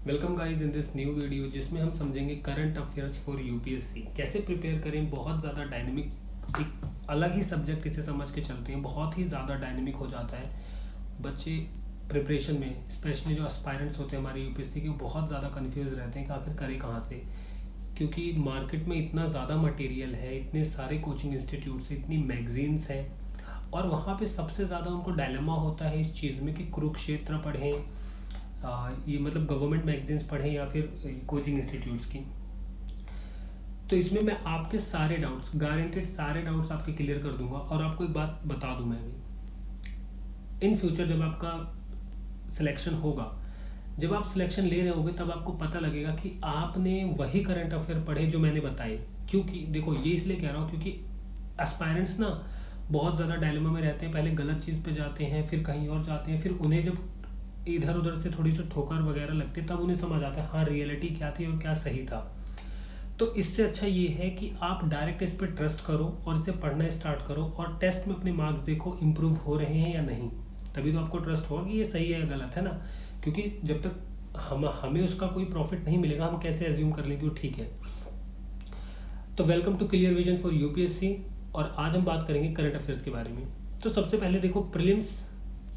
Welcome guys in this new video जिसमें हम समझेंगे करंट अफेयर्स फॉर यूपीएससी कैसे प्रिपेयर करें। बहुत ज़्यादा डायनेमिक, एक अलग ही सब्जेक्ट इसे समझ के चलते हैं, बहुत ही ज़्यादा डायनेमिक हो जाता है। बच्चे प्रिपरेशन में स्पेशली जो एस्पायरेंट्स होते हैं हमारे यूपीएससी के, वो बहुत ज़्यादा कन्फ्यूज़ रहते हैं कि आखिर करें कहाँ से, क्योंकि मार्केट में इतना ज़्यादा मटेरियल है, इतने सारे कोचिंग इंस्टीट्यूट्स हैं, इतनी मैगजीन्स हैं, और वहाँ पे सबसे ज़्यादा उनको डायलेमा होता है इस चीज़ में कि कुरुक्षेत्र पढ़ें, ये मतलब गवर्नमेंट मैगजीन्स पढ़ें या फिर कोचिंग इंस्टीट्यूट्स की। तो इसमें मैं आपके सारे डाउट्स, गारंटेड सारे डाउट्स आपके क्लियर कर दूंगा। और आपको एक बात बता दूं मैं भी, इन फ्यूचर जब आपका सिलेक्शन होगा, जब आप सिलेक्शन ले रहे होगे, तब आपको पता लगेगा कि आपने वही करंट अफेयर पढ़े जो मैंने बताए। क्योंकि देखो, ये इसलिए कह रहा हूँ क्योंकि एस्पायरेंट्स ना बहुत ज़्यादा डायलेमा में रहते हैं, पहले गलत चीज़ पे जाते हैं, फिर कहीं और जाते हैं, फिर उन्हें जब इधर उधर से थोड़ी सी ठोकर वगैरह लगती है, तब उन्हें समझ आता है हाँ रियलिटी क्या थी और क्या सही था। तो इससे अच्छा ये है कि आप डायरेक्ट इस पर ट्रस्ट करो और इसे पढ़ना स्टार्ट करो, और टेस्ट में अपने मार्क्स देखो इम्प्रूव हो रहे हैं या नहीं, तभी तो आपको ट्रस्ट होगा कि ये सही है या गलत है ना। क्योंकि जब तक हमें उसका कोई प्रॉफिट नहीं मिलेगा, हम कैसे एज्यूम कर लें कि वो ठीक है। तो welcome to clear vision for UPSC, और आज हम बात करेंगे करंट अफेयर्स के बारे में। तो सबसे पहले देखो, प्रीलिम्स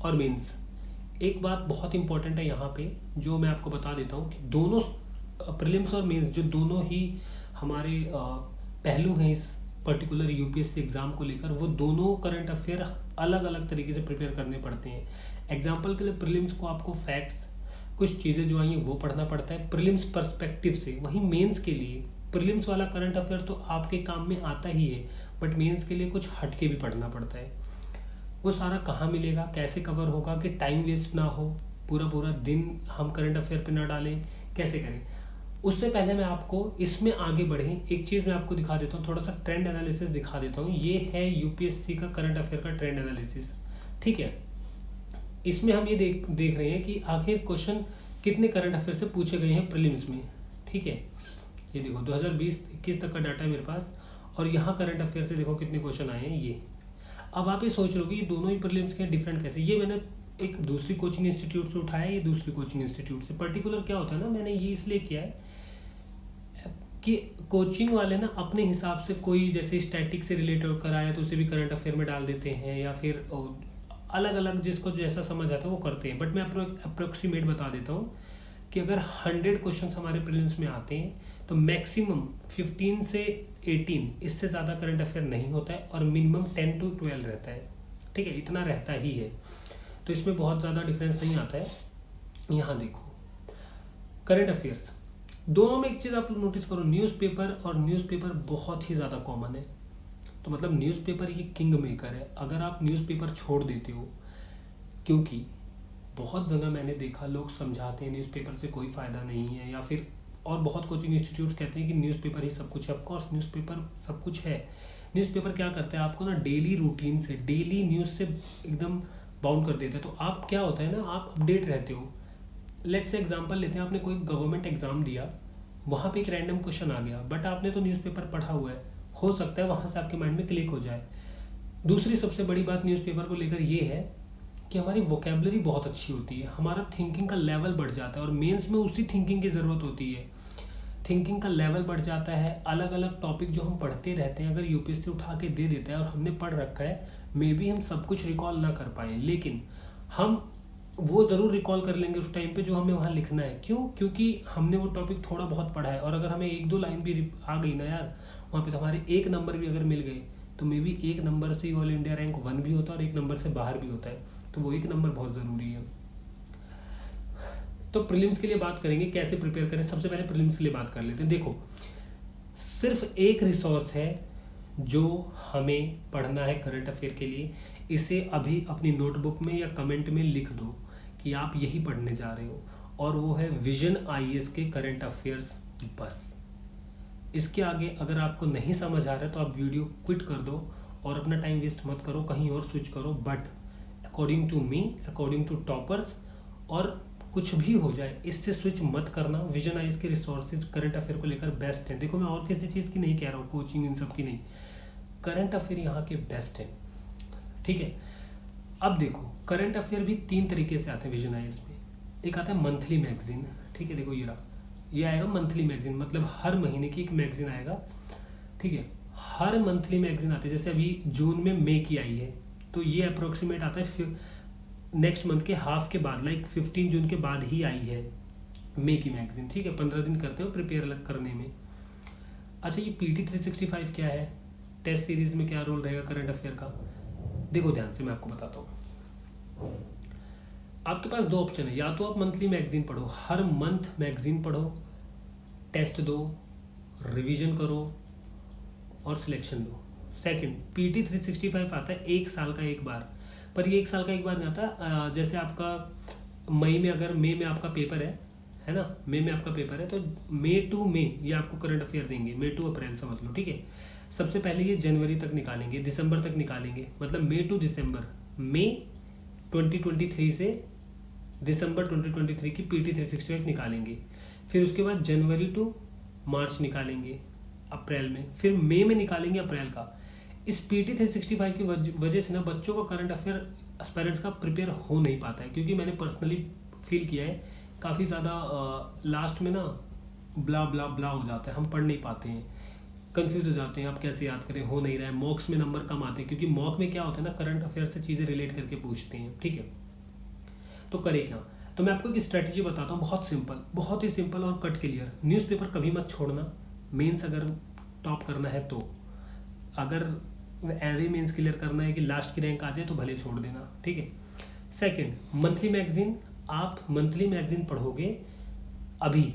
और मेंस, एक बात बहुत इंपॉर्टेंट है यहाँ पे जो मैं आपको बता देता हूँ कि दोनों प्रीलिम्स और मेंस जो दोनों ही हमारे पहलू हैं इस पर्टिकुलर यूपीएससी एग्ज़ाम को लेकर, वो दोनों करंट अफेयर अलग अलग तरीके से प्रिपेयर करने पड़ते हैं। एग्जाम्पल के लिए प्रीलिम्स को आपको फैक्ट्स, कुछ चीज़ें जो आई हैं वो पढ़ना पड़ता है प्रीलिम्स पर्सपेक्टिव से। वहीं मेंस के लिए प्रीलिम्स वाला करंट अफेयर तो आपके काम में आता ही है, बट मेंस के लिए कुछ हट के भी पढ़ना पड़ता है। वो सारा कहाँ मिलेगा, कैसे कवर होगा कि टाइम वेस्ट ना हो, पूरा पूरा दिन हम करंट अफेयर पे ना डालें, कैसे करें। उससे पहले मैं आपको इसमें आगे बढ़ें, एक चीज़ मैं आपको दिखा देता हूँ, थोड़ा सा ट्रेंड एनालिसिस दिखा देता हूँ। ये है यूपीएससी का करंट अफेयर का ट्रेंड एनालिसिस, ठीक है। इसमें हम ये देख रहे हैं कि आखिर क्वेश्चन कितने करंट अफेयर से पूछे गए हैं प्रीलिम्स में, ठीक है। ये देखो 2020-21 तक का डाटा है मेरे पास, और यहाँ करंट अफेयर से देखो कितने क्वेश्चन आए हैं ये। अब आप ये सोच रहे हो कि ये दोनों ही प्रीलिम्स के डिफरेंट कैसे। ये मैंने एक दूसरी कोचिंग इंस्टीट्यूट से उठाया है, ये दूसरी कोचिंग इंस्टीट्यूट से। पर्टिकुलर क्या होता है ना, मैंने ये इसलिए किया है कि कोचिंग वाले ना अपने हिसाब से कोई जैसे स्टैटिक से रिलेटेड कराया तो उसे भी करंट अफेयर में डाल देते हैं, या फिर अलग अलग जिसको जैसा समझ आता है वो करते हैं। बट मैं अप्रोक्सीमेट बता देता हूँ कि अगर 100 क्वेश्चन हमारे प्रीलिम्स में आते हैं तो मैक्सिमम 15 से 18, इससे ज़्यादा करंट अफेयर नहीं होता है, और मिनिमम 10 to 12 रहता है, ठीक है, इतना रहता ही है। तो इसमें बहुत ज़्यादा डिफरेंस नहीं आता है। यहाँ देखो करंट अफेयर्स, दोनों में एक चीज़ आप नोटिस करो, न्यूज़पेपर और न्यूज़पेपर बहुत ही ज़्यादा कॉमन है। तो मतलब न्यूज़पेपर ये किंग मेकर है। अगर आप न्यूज़पेपर छोड़ देते हो, क्योंकि बहुत जगह मैंने देखा लोग समझाते हैं न्यूज़पेपर से कोई फ़ायदा नहीं है, या फिर और बहुत कोचिंग इंस्टीट्यूट्स कहते हैं कि न्यूज़पेपर ही सब कुछ है। ऑफकोर्स न्यूज़पेपर सब कुछ है। न्यूज़पेपर क्या करता है, आपको ना डेली रूटीन से, डेली न्यूज़ से एकदम बाउंड कर देता है। तो आप क्या होता है ना, आप अपडेट रहते हो। लेट्स से एग्जांपल लेते हैं, आपने कोई गवर्नमेंट एग्जाम दिया, वहाँ पे एक रैंडम क्वेश्चन आ गया, बट आपने तो न्यूज़पेपर पढ़ा हुआ है, हो सकता है वहाँ से आपके माइंड में क्लिक हो जाए। दूसरी सबसे बड़ी बात न्यूज़पेपर को लेकर ये है कि हमारी वोकेबलरी बहुत अच्छी होती है, हमारा थिंकिंग का लेवल बढ़ जाता है, और मेंस में उसी थिंकिंग की ज़रूरत होती है। थिंकिंग का लेवल बढ़ जाता है, अलग अलग टॉपिक जो हम पढ़ते रहते हैं, अगर यूपीएससी उठा के दे देता है और हमने पढ़ रखा है, मे बी हम सब कुछ रिकॉल ना कर पाएँ, लेकिन हम वो ज़रूर रिकॉल कर लेंगे उस टाइम पे जो हमें वहाँ लिखना है। क्यों? क्योंकि हमने वो टॉपिक थोड़ा बहुत पढ़ा है, और अगर हमें 1-2 लाइन भी आ गई ना यार वहाँ पे, तो हमारे 1 नंबर भी अगर मिल गए तो मे बी 1 नंबर से ऑल इंडिया रैंक 1 भी होता है और 1 नंबर से बाहर भी होता है। तो वो 1 नंबर बहुत ज़रूरी है। तो प्रीलिम्स के लिए बात करेंगे कैसे प्रिपेयर करें। सबसे पहले प्रीलिम्स के लिए बात कर लेते हैं। देखो, सिर्फ एक रिसोर्स है जो हमें पढ़ना है करंट अफेयर के लिए, इसे अभी अपनी नोटबुक में या कमेंट में लिख दो कि आप यही पढ़ने जा रहे हो, और वो है विजन आईएएस के करंट अफेयर्स। बस इसके आगे अगर आपको नहीं समझ आ रहा है तो आप वीडियो क्विट कर दो और अपना टाइम वेस्ट मत करो, कहीं और स्विच करो। But according to me, according to toppers, और कुछ भी हो जाए इससे स्विच मत करना। विजन आईएएस के रिसोर्सेज करंट अफेयर को लेकर बेस्ट है। देखो, मैं और किसी चीज़ की नहीं कह रहा हूँ, कोचिंग इन सब की नहीं, करंट अफेयर यहाँ के बेस्ट है, ठीक है। अब देखो, करंट अफेयर भी 3 तरीके से आते हैं विजन आईएएस में। एक आता है मंथली मैगजीन, ठीक है, देखो ये रहा, ये आएगा मंथली मैगजीन, मतलब हर महीने की एक मैगजीन आएगा, ठीक है। हर मंथली मैगजीन आती है, जैसे अभी जून में मई की आई है, तो ये अप्रोक्सीमेट आता है फिर नेक्स्ट मंथ के हाफ के बाद, लाइक 15 जून के बाद ही आई है मई की मैगजीन, ठीक है। 15 दिन करते हो प्रिपेयर करने में। अच्छा, ये PT 365 क्या है, टेस्ट सीरीज में क्या रोल रहेगा करंट अफेयर का, देखो ध्यान से मैं आपको बताता हूँ। आपके पास दो ऑप्शन है, या तो आप मंथली मैगजीन पढ़ो, हर मंथ मैगजीन पढ़ो, टेस्ट दो, रिवीजन करो और सिलेक्शन दो। सेकंड, PT 365 आता है एक साल का एक बार, पर ये एक साल का एक बार नहीं आता। जैसे आपका मई में, अगर मई में आपका पेपर है ना, मई में आपका पेपर है, तो मई टू मई ये आपको करंट अफेयर देंगे, मई टू अप्रैल समझ लो, ठीक है। सबसे पहले ये जनवरी तक निकालेंगे, दिसंबर तक निकालेंगे, मतलब मई टू दिसंबर, मई 2023 से दिसंबर 2023 की PT 365 निकालेंगे। फिर उसके बाद जनवरी टू मार्च निकालेंगे अप्रैल में, फिर मई में निकालेंगे अप्रैल का। इस PT 365 की वजह से ना बच्चों का करंट अफेयर पेरेंट्स का प्रिपेयर हो नहीं पाता है, क्योंकि मैंने पर्सनली फील किया है काफ़ी ज़्यादा लास्ट में ना ब्ला ब्ला ब्ला हो जाता है, हम पढ़ नहीं पाते हैं, कंफ्यूज हो जाते हैं, आप कैसे याद करें, हो नहीं रहा है। मॉक्स में नंबर कम आते हैं, क्योंकि मॉक में क्या होता है ना, करंट अफेयर से चीज़ें रिलेट करके पूछते हैं, ठीक है। तो करें क्या, तो मैं आपको एक स्ट्रैटेजी बताता हूँ, बहुत सिंपल, बहुत ही सिंपल और कट क्लियर। न्यूज़पेपर कभी मत छोड़ना, मेंस अगर टॉप करना है तो, अगर एवरी मेंस क्लियर करना है कि लास्ट की रैंक आ जाए तो भले छोड़ देना, ठीक है। सेकंड, मंथली मैगजीन, आप मंथली मैगजीन पढ़ोगे अभी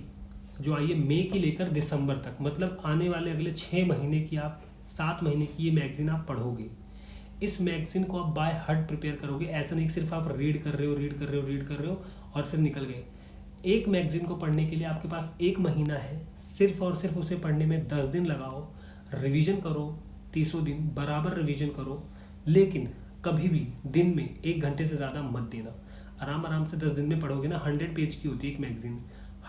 जो आई है मई की लेकर दिसंबर तक, मतलब आने वाले अगले 6 महीने की, आप 7 महीने की ये मैगजीन आप पढ़ोगे। इस मैगजीन को आप बाय हार्ट प्रिपेयर करोगे, ऐसा नहीं कि सिर्फ आप रीड कर रहे हो और फिर निकल गए। एक मैगजीन को पढ़ने के लिए आपके पास 1 महीना है, सिर्फ और सिर्फ उसे पढ़ने में 10 दिन लगाओ, रिवीजन करो 30 दिन, बराबर रिवीजन करो, लेकिन कभी भी दिन में 1 घंटे से ज़्यादा मत देना। आराम से 10 दिन में पढ़ोगे ना, 100 पेज की होती है एक मैगजीन,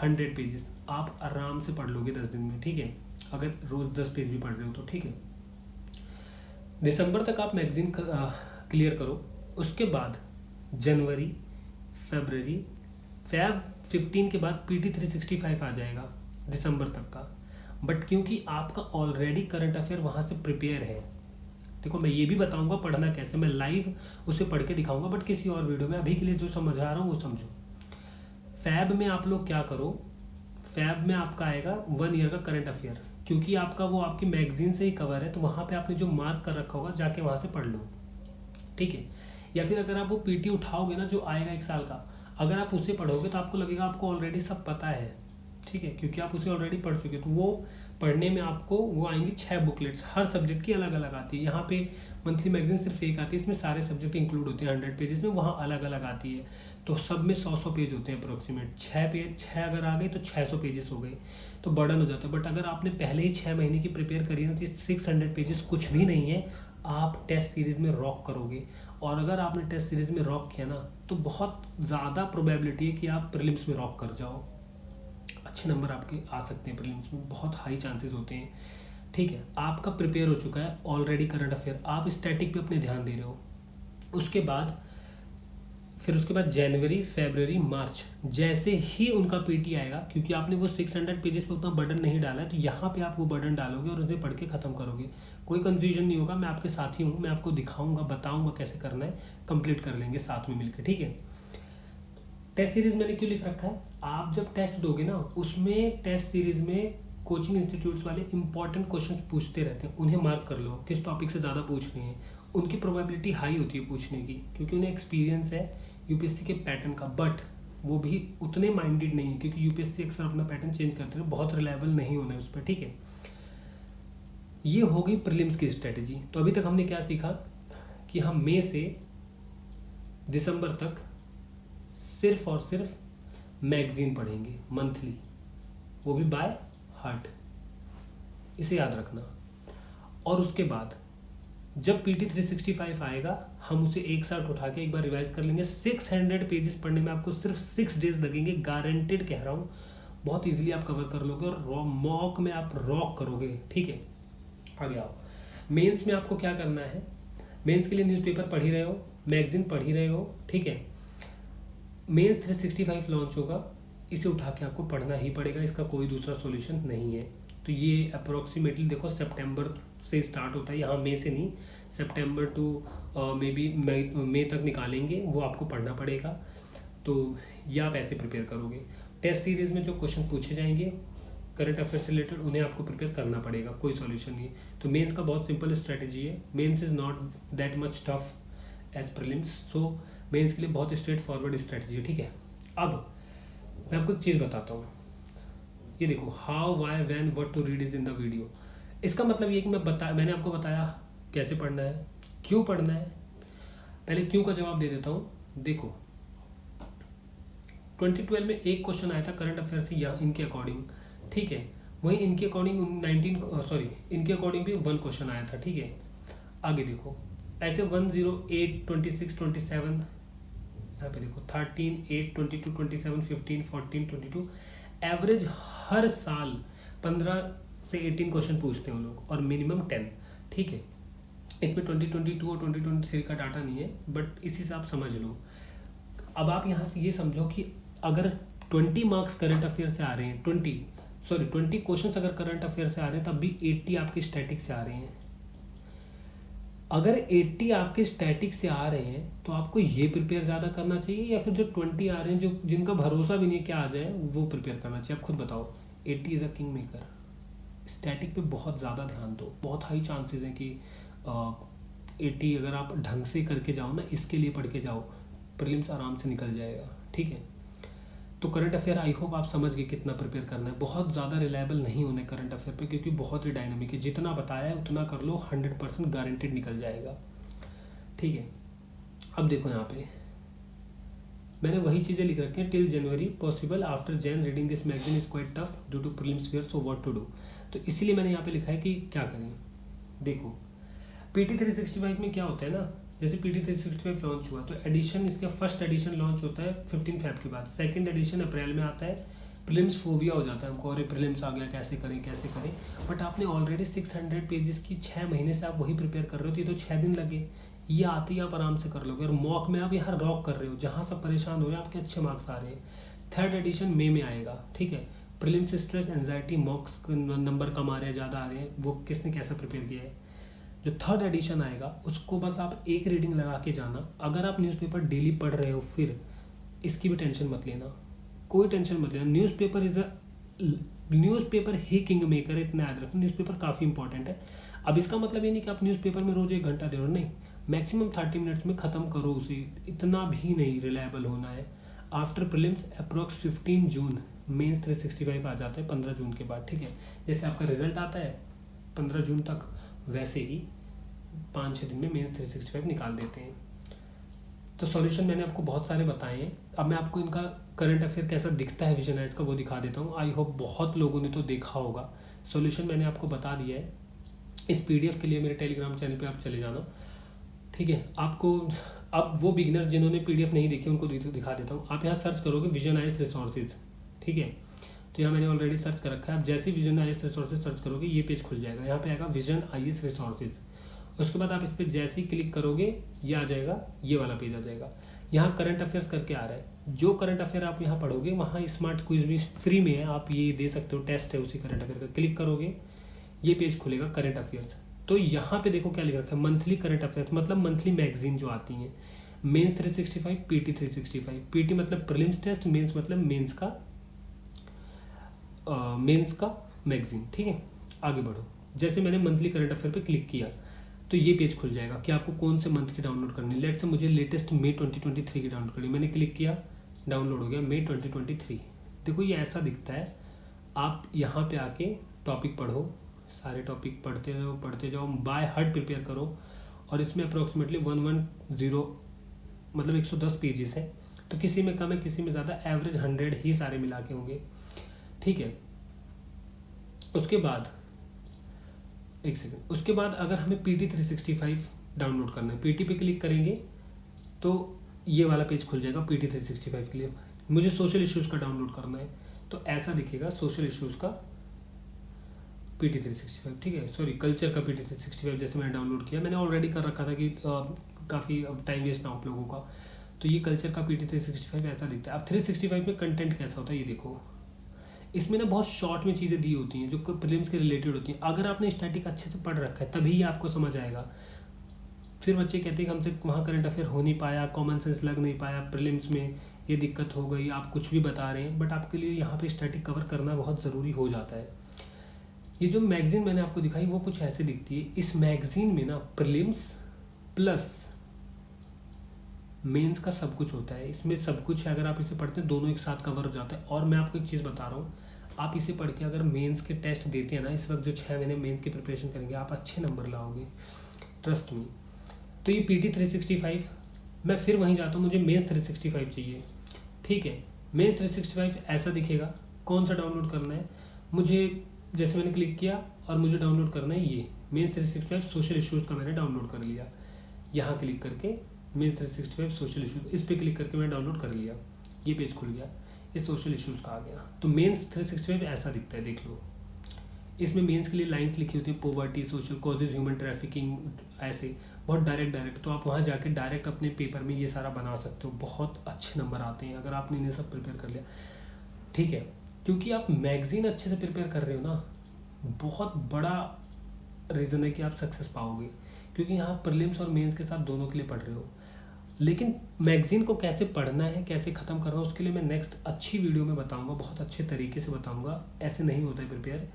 100 पेजेस आप आराम से पढ़ लोगे 10 दिन में, ठीक है, अगर रोज़ 10 पेज भी पढ़ रहे हो तो, ठीक है। दिसंबर तक आप मैगजीन क्लियर करो, उसके बाद जनवरी, फरवरी, Feb 15 के बाद PT 365 आ जाएगा दिसंबर तक का। बट क्योंकि आपका ऑलरेडी करंट अफेयर वहाँ से प्रिपेयर है, देखो मैं ये भी बताऊंगा पढ़ना कैसे, मैं लाइव उसे पढ़ के दिखाऊंगा, बट किसी और वीडियो में। अभी के लिए जो समझा रहा हूँ वो समझो। फैब में आप लोग क्या करो, फैब में आपका आएगा 1 ईयर का करंट अफेयर, क्योंकि आपका वो आपकी मैगजीन से ही कवर है, तो वहाँ पे आपने जो मार्क कर रखा होगा जाके वहाँ से पढ़ लो, ठीक है। या फिर अगर आप वो PT उठाओगे ना जो आएगा 1 साल का, अगर आप उसे पढ़ोगे तो आपको लगेगा आपको ऑलरेडी सब पता है, ठीक है, क्योंकि आप उसे ऑलरेडी पढ़ चुके। तो वो पढ़ने में आपको वो आएंगी 6 बुकलेट्स, हर सब्जेक्ट की अलग अलग आती है। यहाँ पे मंथली मैगजीन सिर्फ एक आती है, इसमें सारे सब्जेक्ट इंक्लूड होते हैं 100 पेजेस में, वहाँ अलग अलग आती है। तो सब में 100 पेज होते हैं अप्रोक्सीमेट, 6 अगर आ गए तो 600 पेजेस हो गए, तो बर्डन हो जाता है। बट अगर आपने पहले ही 6 महीने की प्रिपेयर करी ना, तो 600 पेजेस कुछ भी नहीं है, आप टेस्ट सीरीज़ में रॉक करोगे। और अगर आपने टेस्ट सीरीज़ में रॉक किया ना, तो बहुत ज़्यादा प्रोबेबिलिटी है कि आप प्रीलिम्स में रॉक कर जाओ, अच्छे नंबर आपके आ सकते हैं प्रीलिम्स में, बहुत हाई चांसेस होते हैं, ठीक है। आपका प्रिपेयर हो चुका है ऑलरेडी करंट अफेयर, आप स्टैटिक पे अपने ध्यान दे रहे हो। उसके बाद जनवरी, फरवरी, मार्च, जैसे ही उनका PT आएगा, क्योंकि आपने वो 600 पेजेस पे उतना बर्डन नहीं डाला है, तो यहाँ पे आप वो बर्डन डालोगे और उसे पढ़ के ख़त्म करोगे। कोई कन्फ्यूजन नहीं होगा, मैं आपके साथ ही हूँ, मैं आपको दिखाऊंगा, बताऊंगा कैसे करना है, कंप्लीट कर लेंगे साथ में मिलकर, ठीक है। टेस्ट सीरीज़ मैंने क्यों लिख रखा है, आप जब टेस्ट दोगे ना, उसमें टेस्ट सीरीज़ में कोचिंग इंस्टीट्यूट्स वाले इंपॉर्टेंट क्वेश्चन पूछते रहते हैं, उन्हें मार्क कर लो, किस टॉपिक से ज़्यादा पूछ रहे हैं, उनकी प्रोबेबिलिटी हाई होती है पूछने की, क्योंकि उन्हें एक्सपीरियंस है UPSC के पैटर्न का। बट वो भी उतने माइंडेड नहीं है, क्योंकि UPSC अक्सर अपना पैटर्न चेंज करते हैं, बहुत रिलायबल नहीं होना है उस पर, ठीक है। ये हो गई प्रीलिम्स की स्ट्रेटेजी। तो अभी तक हमने क्या सीखा कि हम मई से दिसंबर तक सिर्फ और सिर्फ मैगजीन पढ़ेंगे मंथली, वो भी बाय हार्ट, इसे याद रखना। और उसके बाद जब PT 365 आएगा, हम उसे एक साथ उठा के एक बार रिवाइज कर लेंगे। 600 पेजेस पढ़ने में आपको सिर्फ 6 डेज लगेंगे, गारंटेड कह रहा हूँ, बहुत इजीली आप कवर कर लोगे और मॉक में आप रॉक करोगे, ठीक है। आगे आओ, मेंस में आपको क्या करना है, मेंस के लिए न्यूज़पेपर पढ़ ही रहे हो, मैगजीन पढ़ ही रहे हो, ठीक है। मेंस 365 लॉन्च होगा, इसे उठा के आपको पढ़ना ही पड़ेगा, इसका कोई दूसरा सॉल्यूशन नहीं है। तो ये अप्रोक्सीमेटली देखो सितंबर से स्टार्ट होता है, यहाँ मई से नहीं, सितंबर टू मे बी मई तक निकालेंगे, वो आपको पढ़ना पड़ेगा। तो ये आप ऐसे प्रिपेयर करोगे। टेस्ट सीरीज़ में जो क्वेश्चन पूछे जाएंगे करंट अफेयर से रिलेटेड, उन्हें आपको प्रिपेयर करना पड़ेगा, कोई सॉल्यूशन नहीं है। तो मेंस का बहुत सिंपल स्ट्रेटजी है, mains is not that much tough as prelims, so mains के लिए बहुत स्ट्रेट फॉरवर्ड स्ट्रेटजी है, ठीक है। अब मैं आपको एक चीज़ बताता हूँ, ये देखो, how why when what to read is in the video. इसका मतलब ये कि मैंने आपको बताया कैसे पढ़ना है, क्यों पढ़ना है। पहले क्यों का जवाब दे देता हूँ। देखो 2012 में एक क्वेश्चन आया था करंट अफेयर से या इनके अकॉर्डिंग, ठीक है। वहीं इनके अकॉर्डिंग इनके अकॉर्डिंग भी 1 क्वेश्चन आया था, ठीक है। आगे देखो ऐसे 108, 26, 27, यहाँ पे देखो 13, 8, 22, 27, 15, 14, 22, एवरेज हर साल 15 से 18 क्वेश्चन पूछते हैं वो लोग, और मिनिमम 10, ठीक है। इसमें 2022 और 2023 का डाटा नहीं है, बट इसी से आप समझ लो। अब आप यहाँ से ये समझो कि अगर 20 मार्क्स करंट अफेयर से आ रहे हैं, 20 क्वेश्चन अगर करंट अफेयर से आ रहे हैं, तब भी 80 आपके स्टैटिक से आ रहे हैं। अगर 80 आपके स्टैटिक से आ रहे हैं, तो आपको ये प्रिपेयर ज़्यादा करना चाहिए, या फिर जो 20 आ रहे हैं, जो जिनका भरोसा भी नहीं है क्या आ जाए, वो प्रिपेयर करना चाहिए। आप खुद बताओ। 80 is a king maker. Static पे बहुत ज़्यादा ध्यान दो, बहुत हाई चांसेस हैं कि 80 अगर आप ढंग से करके जाओ ना, इसके लिए पढ़ के जाओ, प्रीलिम्स आराम से निकल जाएगा, ठीक है। तो करंट अफेयर आई होप आप समझ गए कितना प्रिपेयर करना है। बहुत ज़्यादा रिलायबल नहीं होने करंट अफेयर पे, क्योंकि बहुत ही डायनामिक है। जितना बताया है उतना कर लो, 100% गारंटेड निकल जाएगा, ठीक है। अब देखो यहाँ पे मैंने वही चीज़ें लिख रखी हैं। Till January possible, after Jan reading this magazine is quite tough due to prelims fair, so what to do. तो इसीलिए मैंने यहाँ पे लिखा है कि क्या करें। देखो PT 365 में क्या होता है ना, जैसे PT 365 लॉन्च हुआ, तो एडिशन, इसका फर्स्ट एडिशन लॉन्च होता है 15 फेब के बाद, सेकंड एडिशन अप्रैल में आता है। प्रीलिम्स फोबिया हो जाता है हमको, अरे प्रीलिम्स आ गया, कैसे करें। बट आपने ऑलरेडी 600 पेजेस की 6 महीने से आप वही प्रिपेयर कर रहे हो, तो ये तो 6 दिन लगे, ये आते ही आप आराम से कर लोगे। और मॉक में आप यहाँ रॉक कर रहे हो, जहाँ सब परेशान हो रहे हैं, आपके अच्छे मार्क्स आ रहे हैं। थर्ड एडिशन मई में आएगा, ठीक है। Prelims stress anxiety, mocks number कम आ रहे हैं, ज़्यादा आ रहे हैं, वो किसने कैसा प्रिपेयर किया है। जो थर्ड एडिशन आएगा उसको बस आप एक रीडिंग लगा के जाना। अगर आप न्यूज़पेपर डेली पढ़ रहे हो, फिर इसकी भी टेंशन मत लेना, कोई टेंशन मत लेना। न्यूज़पेपर ही किंग मेकर है, इतना याद रखना। न्यूज़पेपर काफ़ी इंपॉर्टेंट है। अब इसका मतलब ये नहीं कि आप न्यूज़पेपर में रोज़ 1 घंटा दे रहे हो, नहीं, मैक्सिमम 30 मिनट्स में ख़त्म करो उसे, इतना भी नहीं रिलायबल होना है। आफ्टर प्रीलिम्स अप्रॉक्स 15 जून मेंस 365 आ जाता है, 15 जून के बाद, ठीक है। जैसे आपका रिजल्ट आता है 15 जून तक, वैसे ही 5-6 दिन में मेंस 365 निकाल देते हैं। तो सॉल्यूशन मैंने आपको बहुत सारे बताए हैं। अब मैं आपको इनका करंट अफेयर कैसा दिखता है विजुअलाइज का, वो दिखा देता हूँ। आई होप बहुत लोगों ने तो देखा होगा। सॉल्यूशन मैंने आपको बता दिया है। इस PDF के लिए मेरे टेलीग्राम चैनल पे आप चले जाना, ठीक है। आपको अब वो बिगिनर्स जिन्होंने PDF नहीं देखी उनको दिखा देता हूँ। आप यहाँ सर्च करोगे विजन रिसोर्सेज, ठीक है। तो यहाँ मैंने ऑलरेडी सर्च कर रखा है। आप जैसे विजन रिसोर्सेज सर्च करोगे, ये पेज खुल जाएगा। यहाँ पे आएगा विजन रिसोर्सेज। उसके बाद आप इस पर जैसे ही क्लिक करोगे, ये आ जाएगा, ये वाला पेज आ जाएगा। यहाँ करंट अफेयर्स करके आ रहा है। जो करंट अफेयर आप यहाँ पढ़ोगे, वहाँ स्मार्ट क्विज भी फ्री में है, आप ये दे सकते हो, टेस्ट है उसी करंट अफेयर का। क्लिक करोगे, ये पेज खुलेगा करंट अफेयर्स। तो यहाँ पे देखो क्या लिख रखा है, मंथली करंट अफेयर्स, मतलब मंथली मैगजीन जो आती हैं। Mains 365, PT 365। PT मतलब प्रीलिम्स टेस्ट, मेंस मतलब मेंस का मैगजीन, ठीक है। आगे बढ़ो। जैसे मैंने मंथली करंट अफेयर पे क्लिक किया, तो ये पेज खुल जाएगा कि आपको कौन से मंथ की डाउनलोड करनी है। लेट से मुझे लेटेस्ट मई 2023 की डाउनलोड करनी है। मैंने क्लिक किया, डाउनलोड हो गया मई 2023। देखो ये ऐसा दिखता है। आप यहाँ पे आके टॉपिक पढ़ो, सारे टॉपिक पढ़ते जाओ, बाय हार्ट प्रिपेयर करो। और इसमें अप्रोक्सीमेटली 110 मतलब 110 पेजेस हैं। तो किसी में कम है, किसी में ज़्यादा, एवरेज 100 ही सारे मिला के होंगे, ठीक है। उसके बाद एक सेकंड, उसके बाद अगर हमें PT 365 डाउनलोड करना है, PT पे क्लिक करेंगे तो ये वाला पेज खुल जाएगा PT 365 के लिए। मुझे सोशल इश्यूज़ का डाउनलोड करना है, तो ऐसा दिखेगा सोशल इश्यूज़ का PT 365, ठीक है। सॉरी, कल्चर का PT 365 जैसे मैंने डाउनलोड किया, मैंने ऑलरेडी कर रखा था कि काफ़ी अब टाइम वेस्ट ना हो आप लोगों का। तो ये कल्चर का PT 365 ऐसा दिखता है। अब 365 में कंटेंट कैसा होता है ये देखो, इसमें ना बहुत शॉर्ट में चीज़ें दी होती हैं जो प्रीलिम्स के रिलेटेड होती हैं। अगर आपने स्टैटिक अच्छे से पढ़ रखा है तभी ये आपको समझ आएगा। फिर बच्चे कहते हैं कि हमसे वहाँ करंट अफेयर हो नहीं पाया, कॉमन सेंस लग नहीं पाया, प्रीलिम्स में ये दिक्कत हो गई, आप कुछ भी बता रहे हैं, बट आपके लिए यहाँ पे स्टैटिक कवर करना बहुत ज़रूरी हो जाता है। ये जो मैगज़ीन मैंने आपको दिखाई वो कुछ ऐसे दिखती है। इस मैगज़ीन में ना प्रीलिम्स प्लस मेंस का सब कुछ होता है, इसमें सब कुछ है। अगर आप इसे पढ़ते हैं दोनों एक साथ कवर हो जाता है। और मैं आपको एक चीज़ बता रहा हूँ, आप इसे पढ़ के अगर मेंस के टेस्ट देते हैं ना, इस वक्त जो 6 महीने मेंस की प्रिपरेशन करेंगे, आप अच्छे नंबर लाओगे, ट्रस्ट मी। तो ये PT 365, मैं फिर वहीं जाता हूँ, मुझे मेंस 365 चाहिए, ठीक है। मेंस 365 ऐसा दिखेगा। कौन सा डाउनलोड करना है मुझे, जैसे मैंने क्लिक किया और मुझे डाउनलोड करना है ये मेंस 365 सोशल इश्यूज़ का मैंने डाउनलोड कर लिया। यहाँ क्लिक करके मेंस 365 सोशल इश्यूज़, इस पर क्लिक करके मैंने डाउनलोड कर लिया, ये पेज खुल गया, ये सोशल इश्यूज़ का आ गया। तो मेंस 365 ऐसा दिखता है, देख लो। इसमें मेंस के लिए लाइंस लिखी होती है, poverty, social causes, human trafficking, ऐसे बहुत डायरेक्ट। तो आप वहाँ जाके डायरेक्ट अपने पेपर में ये सारा बना सकते हो, बहुत अच्छे नंबर आते हैं अगर आपने इन्हें सब प्रिपेयर कर लिया, ठीक है। क्योंकि आप मैगज़ीन अच्छे से प्रिपेयर कर रहे हो ना, बहुत बड़ा रीज़न है कि आप सक्सेस पाओगे, क्योंकि यहाँ प्रीलिम्स और मेंस के साथ दोनों के लिए पढ़ रहे हो। लेकिन मैगज़ीन को कैसे पढ़ना है, कैसे ख़त्म करना है, उसके लिए मैं नेक्स्ट अच्छी वीडियो में बताऊंगा, बहुत अच्छे तरीके से बताऊंगा। ऐसे नहीं होता है प्रिपेयर,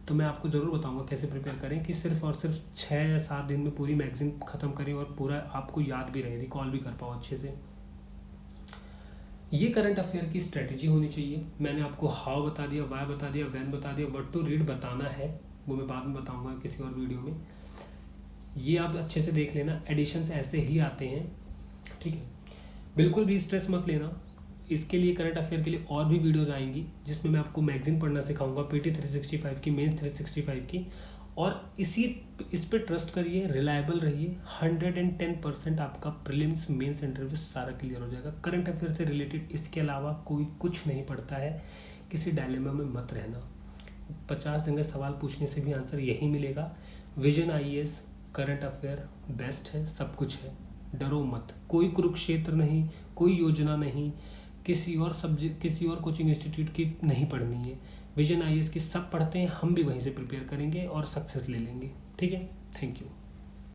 तो मैं आपको ज़रूर बताऊंगा कैसे प्रिपेयर करें कि सिर्फ और सिर्फ 6 या 7 दिन में पूरी मैगज़ीन ख़त्म करें और पूरा आपको याद भी रहे, रिकॉल भी कर पाओ अच्छे से। ये करंट अफेयर की स्ट्रेटजी होनी चाहिए। मैंने आपको हाउ बता दिया, वाई बता दिया, व्हेन बता दिया, व्हाट टू रीड बताना है वो मैं बाद में बताऊँगा किसी और वीडियो में। ये आप अच्छे से देख लेना, एडिशंस ऐसे ही आते हैं, ठीक है। बिल्कुल भी स्ट्रेस मत लेना, इसके लिए करंट अफेयर के लिए और भी वीडियोस आएंगी जिसमें मैं आपको मैगज़ीन पढ़ना सिखाऊंगा, PT 365 की, मेंस 365 की। और इस पे ट्रस्ट करिए, रिलायबल रहिए, 110% आपका प्रीलिम्स मेंस इंटरव्यू सारा क्लियर हो जाएगा। करंट अफेयर से रिलेटेड इसके अलावा कोई कुछ नहीं पड़ता है, किसी डायलेमा में मत रहना। 50 जगह सवाल पूछने से भी आंसर यही मिलेगा। Vision IAS current affair best है, सब कुछ है, डरो मत। कोई कुरुक्षेत्र नहीं, कोई योजना नहीं, किसी और सब्जेक्ट, किसी और कोचिंग इंस्टीट्यूट की नहीं पढ़नी है। विजन IAS की सब पढ़ते हैं, हम भी वहीं से प्रिपेयर करेंगे और सक्सेस ले लेंगे, ठीक है। Thank you.